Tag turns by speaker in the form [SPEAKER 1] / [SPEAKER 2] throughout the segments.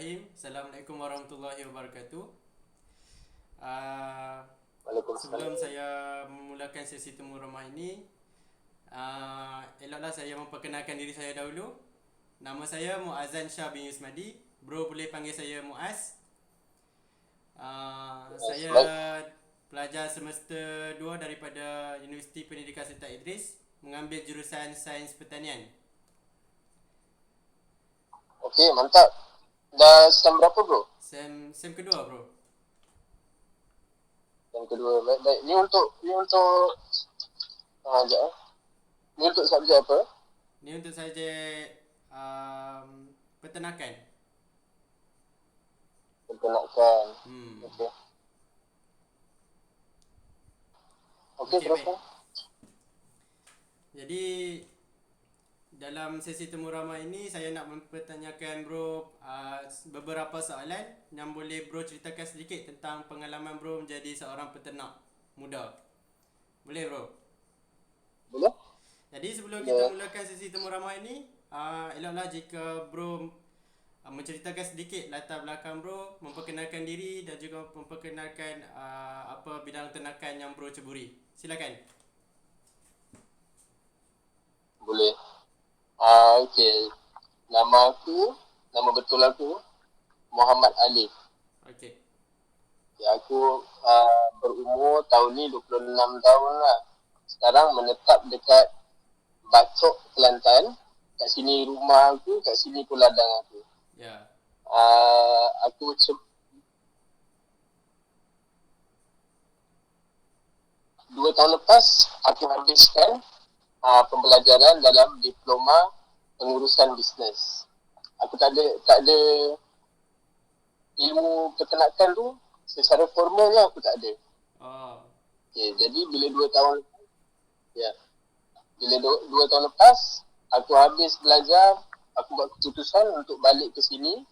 [SPEAKER 1] Bismillahirrahmanirrahim. Assalamualaikum warahmatullahi wabarakatuh. Uh, Sebelum
[SPEAKER 2] Waalaikumsalam.
[SPEAKER 1] saya memulakan sesi temu ramah ini, eloklah saya memperkenalkan diri saya dahulu. Nama saya Muazzan Shah bin Yusmadi. Bro boleh panggil saya Muaz.
[SPEAKER 2] Yes,
[SPEAKER 1] Saya
[SPEAKER 2] baik.
[SPEAKER 1] pelajar semester 2 daripada Universiti Pendidikan Sultan Idris, mengambil jurusan Sains Pertanian.
[SPEAKER 2] Okey, mantap. Dah sem berapa bro?
[SPEAKER 1] Sem kedua bro.
[SPEAKER 2] Yang kedua. Baik, baik. Ni untuk sekejap eh. Ni untuk subjek apa?
[SPEAKER 1] Ni untuk subjek peternakan.
[SPEAKER 2] Perkenalkan.
[SPEAKER 1] Hmm.
[SPEAKER 2] Okey. Okey,
[SPEAKER 1] Okey, baik.
[SPEAKER 2] teruskan.
[SPEAKER 1] Jadi dalam sesi temu ramah ini saya nak mempertanyakan bro beberapa soalan yang boleh bro ceritakan sedikit tentang pengalaman bro menjadi seorang peternak muda. Boleh bro?
[SPEAKER 2] Boleh?
[SPEAKER 1] Jadi sebelum kita
[SPEAKER 2] Boleh.
[SPEAKER 1] mulakan sesi temu ramah ini, eloklah jika bro menceritakan sedikit latar belakang bro, memperkenalkan diri dan juga memperkenalkan apa bidang ternakan yang bro ceburi. Silakan.
[SPEAKER 2] Boleh. Okey. Nama betul aku Muhammad Alif.
[SPEAKER 1] Okey.
[SPEAKER 2] Ya, aku berumur tahun ni 26 tahun lah. Sekarang menetap dekat Bacok, Kelantan. Kat sini rumah aku, kat sini pun ladang aku.
[SPEAKER 1] Ya.
[SPEAKER 2] Aku 2 tahun lepas aku habiskan pembelajaran dalam diploma pengurusan bisnes. Aku tak ada ilmu peternakan tu secara formalnya aku tak ada.
[SPEAKER 1] Oh.
[SPEAKER 2] Okay, jadi bila 2 tahun ya, bila 2 tahun lepas aku habis belajar, aku buat keputusan untuk balik ke sini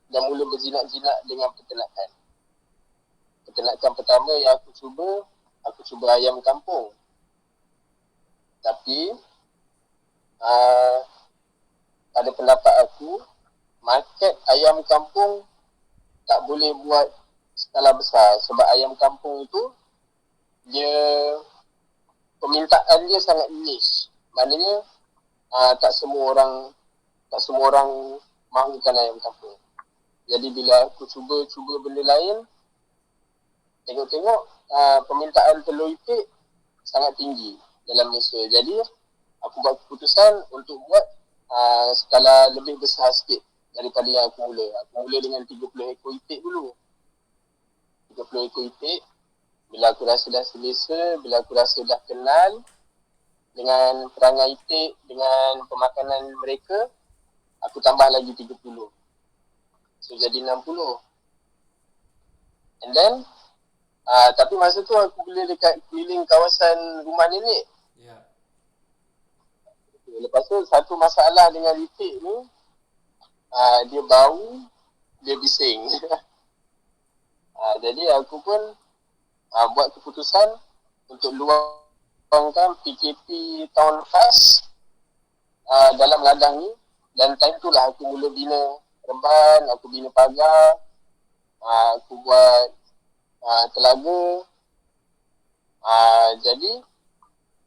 [SPEAKER 2] dan mula berjinak-jinak dengan peternakan. Peternakan pertama yang aku cuba ayam kampung. Tapi pada pendapat aku, market ayam kampung tak boleh buat skala besar sebab ayam kampung itu dia permintaan dia sangat niche. Maknanya tak semua orang mahukan ayam kampung. Jadi bila aku cuba benda lain, tengok-tengok permintaan telur itik sangat tinggi dalam Malaysia. Jadi aku buat keputusan untuk buat skala lebih besar sikit daripada yang aku mula. Aku mula dengan 30 ekor itik dulu. 30 ekor itik. Bila aku rasa dah selesa, bila aku rasa dah kenal dengan perangai itik, dengan pemakanan mereka, aku tambah lagi 30. So jadi 60. And then tapi masa tu aku beli dekat keliling kawasan rumah nenek.
[SPEAKER 1] Ya.
[SPEAKER 2] Lepas tu satu masalah dengan itik ni, dia bau, dia bising. Jadi aku pun buat keputusan untuk luangkan PKP tahun lepas dalam ladang ni. Dan time tu lah aku mula bina remban, aku bina pagar, aku buat telaga. Jadi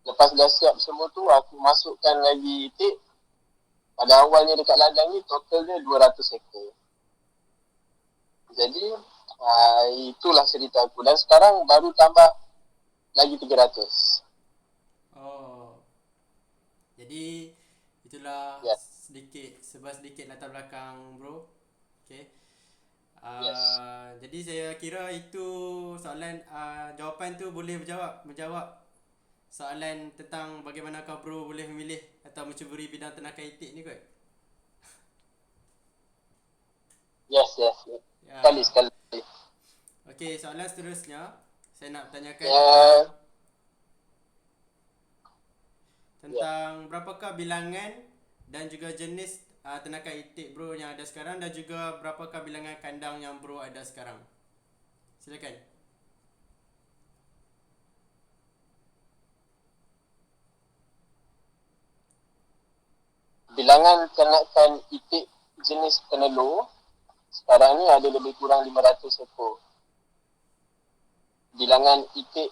[SPEAKER 2] lepas dah siap semua tu, aku masukkan lagi itik. Pada awalnya dekat ladang ni total dia 200 ekor. Jadi itulah cerita aku. Dan sekarang baru tambah lagi 300.
[SPEAKER 1] Oh. Jadi itulah
[SPEAKER 2] Ya,
[SPEAKER 1] sedikit latar belakang bro. Okay.
[SPEAKER 2] yes.
[SPEAKER 1] Jadi saya kira itu soalan jawapan tu boleh menjawab soalan tentang bagaimanakah bro boleh memilih atau mencuburi bidang ternakan itik ni kot.
[SPEAKER 2] Yes. Sekali,
[SPEAKER 1] Ya.
[SPEAKER 2] sekali.
[SPEAKER 1] Okey, soalan seterusnya saya nak tanyakan tentang
[SPEAKER 2] Ya, ya.
[SPEAKER 1] berapakah bilangan dan juga jenis ternakan itik bro yang ada sekarang dan juga berapakah bilangan kandang yang bro ada sekarang. Silakan.
[SPEAKER 2] Bilangan ternakan itik jenis penelur sekarang ni ada lebih kurang 500 ekor. Bilangan itik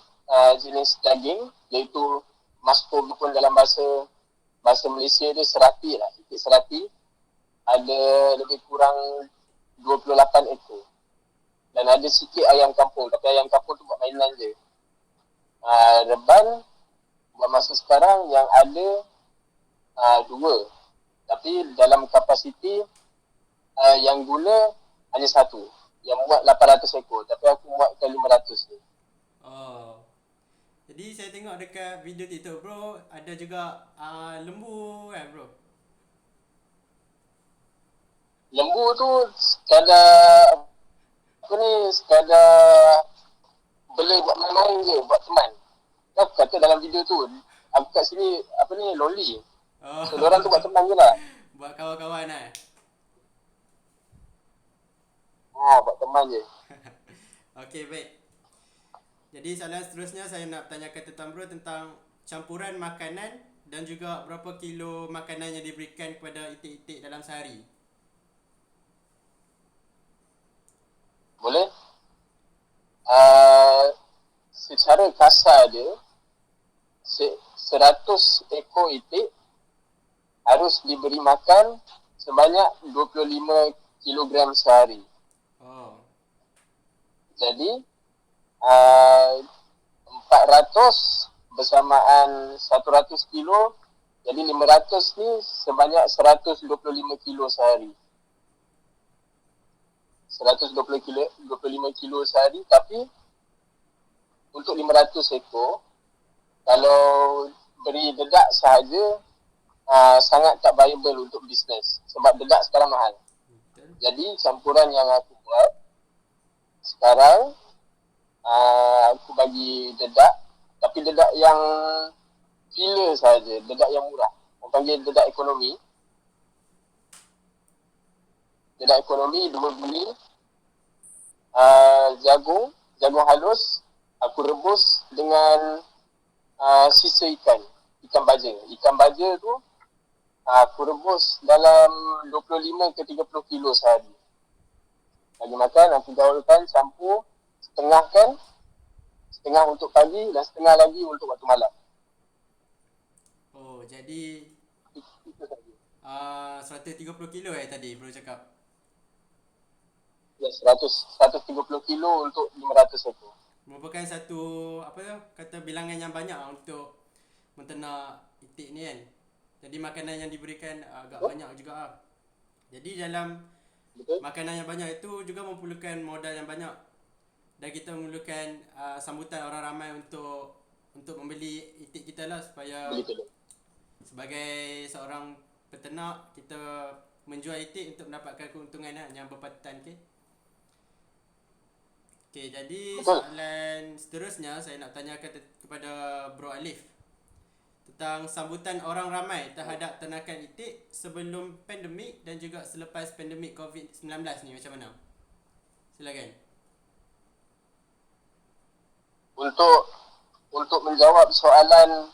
[SPEAKER 2] jenis daging iaitu masko pun dalam bahasa Malaysia dia serati lah, itik serati ada lebih kurang 28 ekor. Dan ada sikit ayam kampung, tapi ayam kampung tu buat mainan je. Reban buat masa sekarang yang ada 2. Tapi dalam kapasiti yang guna hanya 1. Yang muat 800 ekor, tapi aku muatkan 500 je.
[SPEAKER 1] Oh. Jadi saya tengok dekat video TikTok bro, ada juga lembu kan bro?
[SPEAKER 2] Lembu tu sekadar sekadar boleh buat main-main je, buat teman. Aku kata dalam video tu, aku kat sini lonely.
[SPEAKER 1] Oh.
[SPEAKER 2] So diorang tu buat teman je lah.
[SPEAKER 1] Buat kawan-kawan eh.
[SPEAKER 2] Buat teman je.
[SPEAKER 1] Okey, baik. Jadi soalan seterusnya saya nak tanyakan tentang bro tentang campuran makanan dan juga berapa kilo makanan yang diberikan kepada itik-itik dalam sehari.
[SPEAKER 2] Boleh? Secara kasar dia 100 ekor itik harus diberi makan sebanyak 25 kilogram sehari.
[SPEAKER 1] Oh.
[SPEAKER 2] Jadi 400 bersamaan 100 kilo, jadi 500 ni sebanyak 125 kilo sehari. 25 kilo sehari, tapi untuk 500 ekor kalau beri dedak sahaja sangat tak viable untuk bisnes sebab dedak sekarang mahal.
[SPEAKER 1] Betul.
[SPEAKER 2] Jadi campuran yang aku buat sekarang aku bagi dedak, tapi dedak yang filler saja, dedak yang murah. Orang panggil dedak ekonomi. Dedak ekonomi 2 beli jagung halus aku rebus dengan sisa ikan baja. Ikan baja tu aku rebus dalam 25 ke 30 kilo sehari. Bagi makan aku gaulkan, campur, setengah untuk pagi dan setengah lagi untuk waktu malam.
[SPEAKER 1] Oh, jadi
[SPEAKER 2] Itu saja.
[SPEAKER 1] 130 kilo tadi bro cakap.
[SPEAKER 2] Ya, 130 kilo untuk 500 ekor.
[SPEAKER 1] Merupakan satu kata bilangan yang banyak untuk menternak itik ni kan. Jadi makanan yang diberikan agak banyak juga ah. Jadi dalam
[SPEAKER 2] Betul?
[SPEAKER 1] makanan yang banyak itu juga memerlukan modal yang banyak. Dan kita memerlukan sambutan orang ramai untuk membeli itik kita lah supaya
[SPEAKER 2] Begitu.
[SPEAKER 1] sebagai seorang peternak kita menjual itik untuk mendapatkan keuntungan yang berpatutan. Okey, jadi
[SPEAKER 2] Betul.
[SPEAKER 1] soalan seterusnya saya nak tanyakan kepada Bro Alif tentang sambutan orang ramai terhadap ternakan itik sebelum pandemik dan juga selepas pandemik COVID-19 ni macam mana? Silakan.
[SPEAKER 2] Untuk menjawab soalan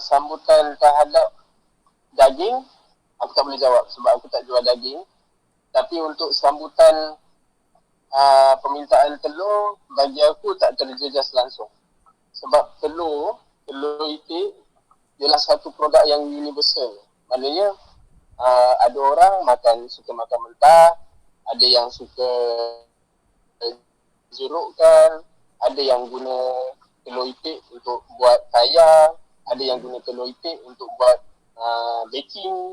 [SPEAKER 2] sambutan terhadap daging, aku tak boleh jawab sebab aku tak jual daging. Tapi untuk sambutan permintaan telur, bagi aku tak terjejas langsung. Sebab telur itik ialah satu produk yang universal. Maknanya ada orang suka makan mentah, ada yang suka jerukkan, ada yang guna telur itik untuk buat kaya, ada yang guna telur itik untuk buat baking.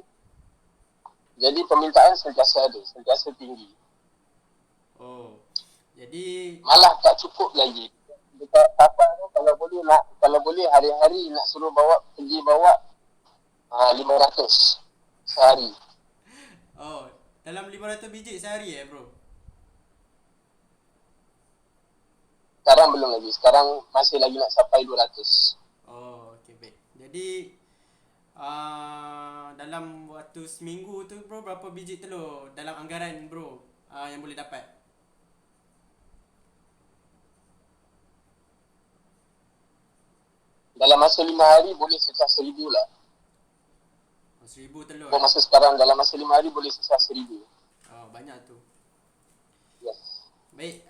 [SPEAKER 2] Jadi permintaan sentiasa ada, sentiasa tinggi.
[SPEAKER 1] Oh. Jadi
[SPEAKER 2] Malah tak cukup lagi. Dekat kapal tu kalau boleh hari-hari nak suruh pergi bawa 500 sehari.
[SPEAKER 1] oh, dalam 500 biji sehari bro?
[SPEAKER 2] Sekarang belum lagi. Sekarang masih lagi nak sampai 200.
[SPEAKER 1] Oh, okey baik. Jadi dalam waktu seminggu tu bro berapa biji telur dalam anggaran bro yang boleh dapat?
[SPEAKER 2] Dalam masa 5 hari boleh secah 1,000 lah.
[SPEAKER 1] 1,000 telur.
[SPEAKER 2] Masa sekarang dalam masa 5 hari boleh secah 1,000.
[SPEAKER 1] Oh, banyak tu.
[SPEAKER 2] Yes.
[SPEAKER 1] Baik,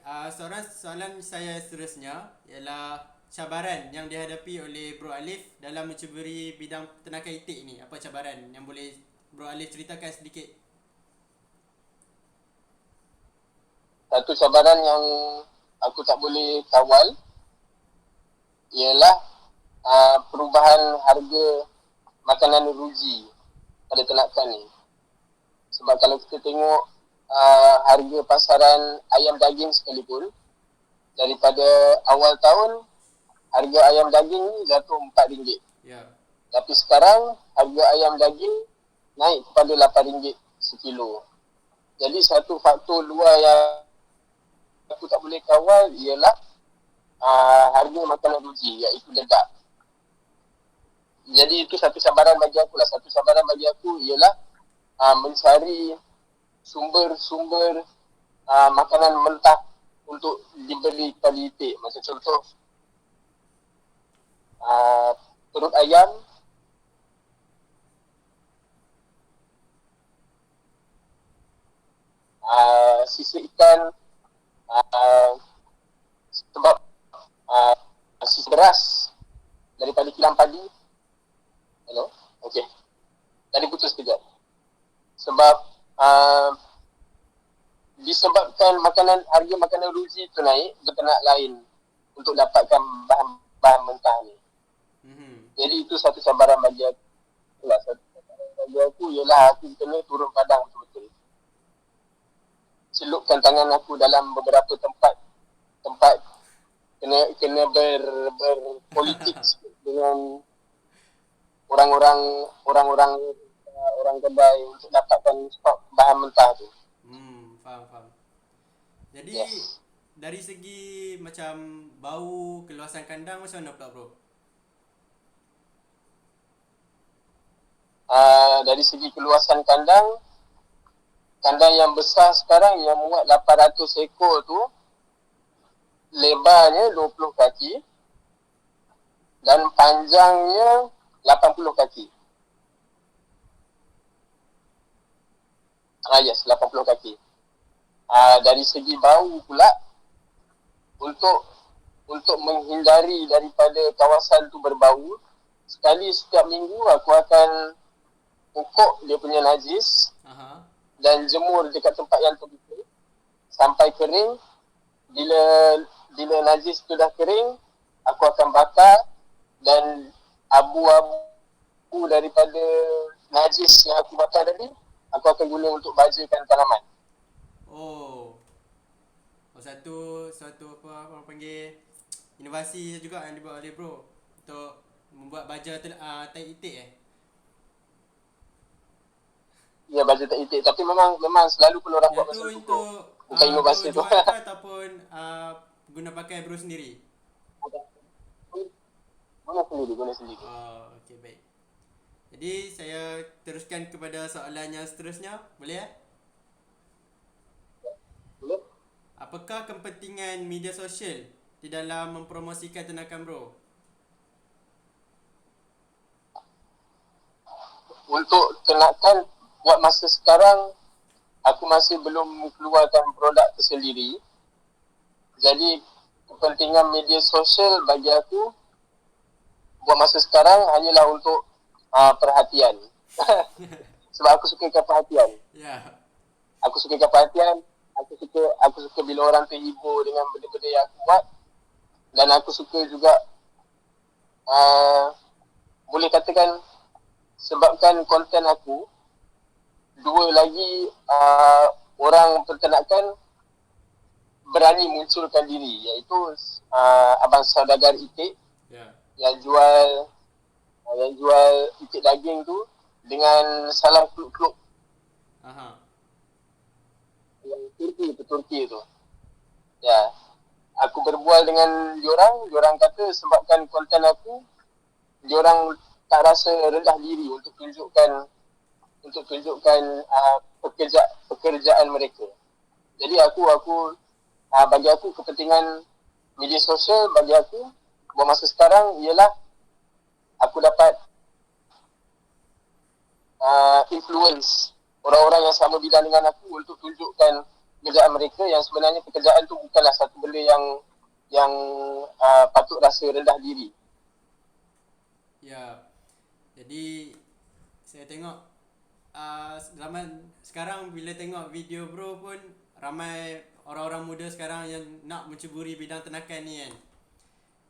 [SPEAKER 1] soalan saya seterusnya ialah cabaran yang dihadapi oleh Bro Alif dalam mencuburi bidang peternakan itik ni. Apa cabaran yang boleh Bro Alif ceritakan sedikit?
[SPEAKER 2] Satu cabaran yang aku tak boleh kawal ialah perubahan harga makanan ruji pada ternakan ni. Sebab kalau kita tengok harga pasaran ayam daging sekalipun, daripada awal tahun harga ayam daging ni jatuh RM4.
[SPEAKER 1] Ya.
[SPEAKER 2] Tapi sekarang harga ayam daging naik kepada RM8 sekilo. Jadi satu faktor luar yang aku tak boleh kawal ialah harga makanan ruji, iaitu dedak. Jadi itu satu cabaran bagi aku lah. Satu cabaran bagi aku ialah mencari sumber-sumber makanan mentah untuk diberi kepada itik. Macam contoh perut ayam, sisa ikan, sebab sisa beras daripada kilang padi. Hello? Okay. Tadi putus sekejap. Sebab disebabkan harga makanan ruji tu naik, berkenaan lain untuk dapatkan bahan mentah ni. Jadi itu satu cabaran bagi aku lah. Satu cabaran bagi aku ialah aku kena turun padang betul-betul. Celupkan tangan aku dalam beberapa tempat kena berpolitik dengan orang kedai untuk dapatkan stok bahan mentah tu.
[SPEAKER 1] Faham. Jadi
[SPEAKER 2] Yes.
[SPEAKER 1] dari segi macam bau, keluasan kandang macam mana pula bro?
[SPEAKER 2] Dari segi keluasan kandang yang besar sekarang yang muat 800 ekor tu, lebarnya 20 kaki dan panjangnya 80 kaki. Yes, 80 kaki. Dari segi bau pula, untuk menghindari daripada kawasan tu berbau, setiap minggu aku akan pokok dia punya najis dan jemur dekat tempat yang terbuka sampai kering. Bila najis tu dah kering, aku akan bakar dan abu-abu daripada najis yang aku bakar tadi aku akan guna untuk bajakan tanaman.
[SPEAKER 1] Satu apa orang panggil inovasi juga yang dibuat oleh bro untuk membuat baja tai itik
[SPEAKER 2] Ya, baja tai itik, tapi memang selalu perlu orang buat macam tu. Bukan inovasi tu.
[SPEAKER 1] Jual ataupun guna pakai bro sendiri?
[SPEAKER 2] Guna sendiri.
[SPEAKER 1] Okey, baik. Jadi saya teruskan kepada soalan yang seterusnya, boleh ya?
[SPEAKER 2] Boleh.
[SPEAKER 1] Apakah kepentingan media sosial di dalam mempromosikan ternakan bro?
[SPEAKER 2] Untuk ternakan buat masa sekarang, aku masih belum keluarkan produk tersendiri. Jadi kepentingan media sosial bagi aku buat masa sekarang hanyalah untuk perhatian. Sebab aku sukakan perhatian.
[SPEAKER 1] Ya.
[SPEAKER 2] Aku sukakan perhatian. Aku suka bila orang terhibur dengan benda-benda yang aku buat. Dan aku suka juga boleh katakan sebabkan konten aku, dua lagi orang peternakan berani munculkan diri, iaitu abang saudagar itik yang jual itik daging tu dengan salam kluk-kluk. Yang Turki tu. Ya. Aku berbual dengan diorang kata sebabkan konten aku, diorang tak rasa rendah diri untuk tunjukkan pekerjaan mereka. Jadi bagi aku kepentingan media sosial bagi aku buat masa sekarang ialah aku dapat influence orang-orang yang sama bidang dengan aku untuk tunjukkan pekerjaan mereka yang sebenarnya pekerjaan tu bukanlah satu benda yang patut rasa rendah diri.
[SPEAKER 1] Ya. Jadi saya tengok zaman sekarang bila tengok video bro pun ramai orang-orang muda sekarang yang nak mencuburi bidang ternakan ni kan.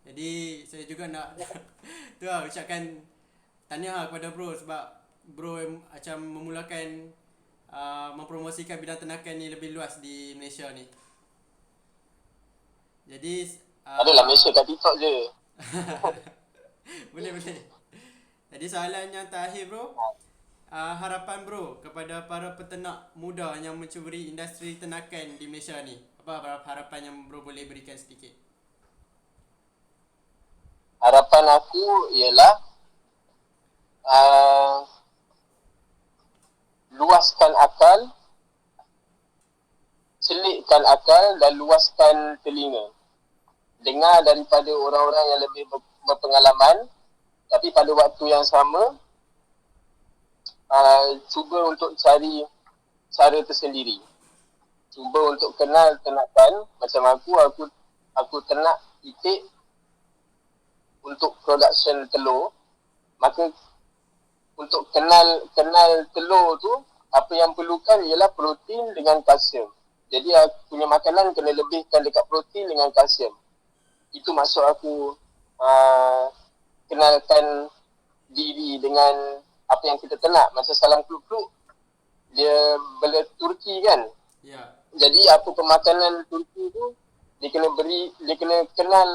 [SPEAKER 1] Jadi saya juga nak tu lah ucapkan tahniah kepada bro sebab bro macam memulakan mempromosikan bidang ternakan ni lebih luas di Malaysia ni. Jadi
[SPEAKER 2] Adalah Malaysia kat TikTok je.
[SPEAKER 1] boleh. Jadi soalan yang terakhir bro, harapan bro kepada para peternak muda yang mencuburi industri ternakan di Malaysia ni. Apa harapan yang bro boleh berikan sedikit?
[SPEAKER 2] Harapan aku ialah luaskan akal, selitkan akal dan luaskan telinga. Dengar daripada orang-orang yang lebih berpengalaman, tapi pada waktu yang sama cuba untuk cari cara tersendiri. Cuba untuk kenal ternakan. Macam aku ternak itik untuk production telur. Maka untuk kenal telur tu, apa yang perlukan ialah protein dengan kalsium. Jadi aku punya makanan kena lebihkan dekat protein dengan kalsium. Itu maksud aku kenalkan diri dengan apa yang kita ternak. Macam salam kluk-kluk, dia bela Turki kan.
[SPEAKER 1] Ya.
[SPEAKER 2] Jadi apa pemakanan Turki tu, dia kena kenal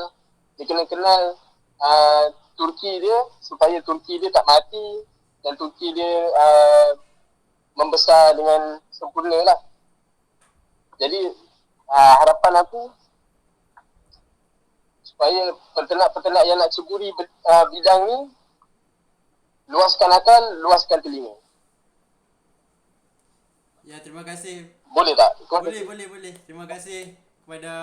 [SPEAKER 2] Turki dia supaya Turki dia tak mati dan Turki dia membesar dengan sempurna lah. Jadi harapan aku supaya peternak-peternak yang nak ceburi bidang ni luaskan akal, luaskan telinga.
[SPEAKER 1] Ya, terima kasih.
[SPEAKER 2] Boleh tak?
[SPEAKER 1] Boleh. Terima kasih kepada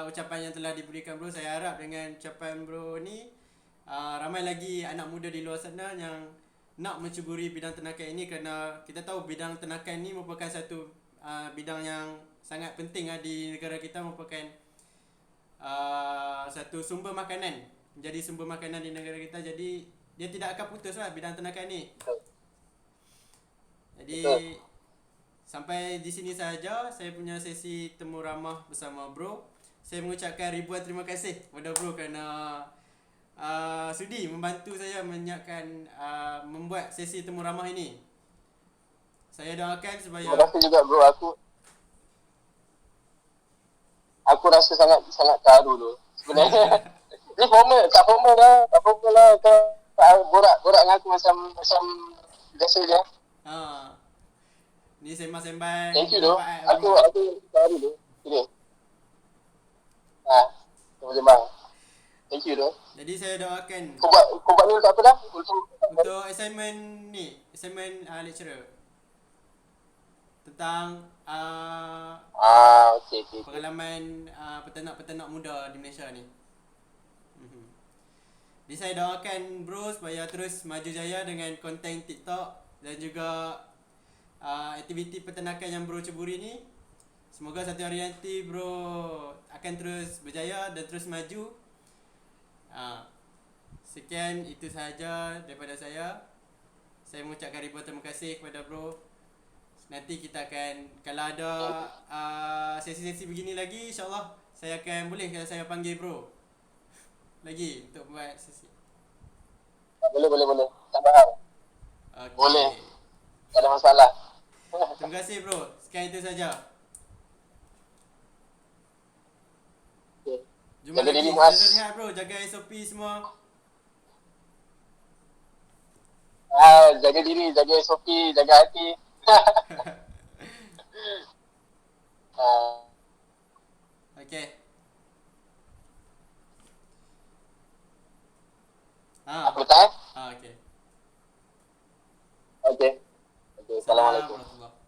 [SPEAKER 1] ucapan yang telah diberikan bro. Saya harap dengan ucapan bro ni ramai lagi anak muda di luar sana yang nak mencuburi bidang ternakan ini kerana kita tahu bidang ternakan ini merupakan satu bidang yang sangat penting di negara kita, merupakan satu sumber makanan, menjadi sumber makanan di negara kita. Jadi dia tidak akan putus lah bidang ternakan ni. Jadi sampai di sini sahaja saya punya sesi temu ramah bersama bro. Saya mengucapkan ribuan terima kasih kepada bro kerana sudi membantu saya menyiapkan membuat sesi temu ramah ini. Saya doakan supaya
[SPEAKER 2] Terima kasih juga bro. Aku rasa sangat terharu tu sebenarnya. Ni tak formal lah. Kau borak dengan aku macam biasa je.
[SPEAKER 1] Ni sembang-sembang.
[SPEAKER 2] Thank you tu. Aku terharu tu. Sini. Sembang. Thank you tu.
[SPEAKER 1] Jadi saya doakan
[SPEAKER 2] Kau buat ni untuk apa dah?
[SPEAKER 1] untuk assignment lecturer tentang
[SPEAKER 2] Okay.
[SPEAKER 1] pengalaman peternak-peternak muda di Malaysia ni. Jadi saya doakan bro supaya terus maju jaya dengan konten TikTok dan juga aktiviti peternakan yang bro ceburi ni. Semoga satu hari nanti bro akan terus berjaya dan terus maju. Sekian, itu sahaja daripada saya. Saya mengucapkan ribuan terima kasih kepada bro. Nanti kita akan, kalau ada sesi-sesi begini lagi, insyaAllah saya akan saya panggil bro lagi untuk buat sesi.
[SPEAKER 2] Boleh. Tak faham.
[SPEAKER 1] Okay.
[SPEAKER 2] Boleh. Tak ada masalah.
[SPEAKER 1] Terima kasih bro. Sekian itu saja.
[SPEAKER 2] Okay.
[SPEAKER 1] Jumpa
[SPEAKER 2] Jaga
[SPEAKER 1] lagi.
[SPEAKER 2] diri, Mas.
[SPEAKER 1] Sihat bro. Jaga SOP semua.
[SPEAKER 2] Jaga diri, jaga SOP, jaga hati.
[SPEAKER 1] Okay.
[SPEAKER 2] Aku letak
[SPEAKER 1] Okay.
[SPEAKER 2] Okay. Assalamualaikum.
[SPEAKER 1] Assalamualaikum.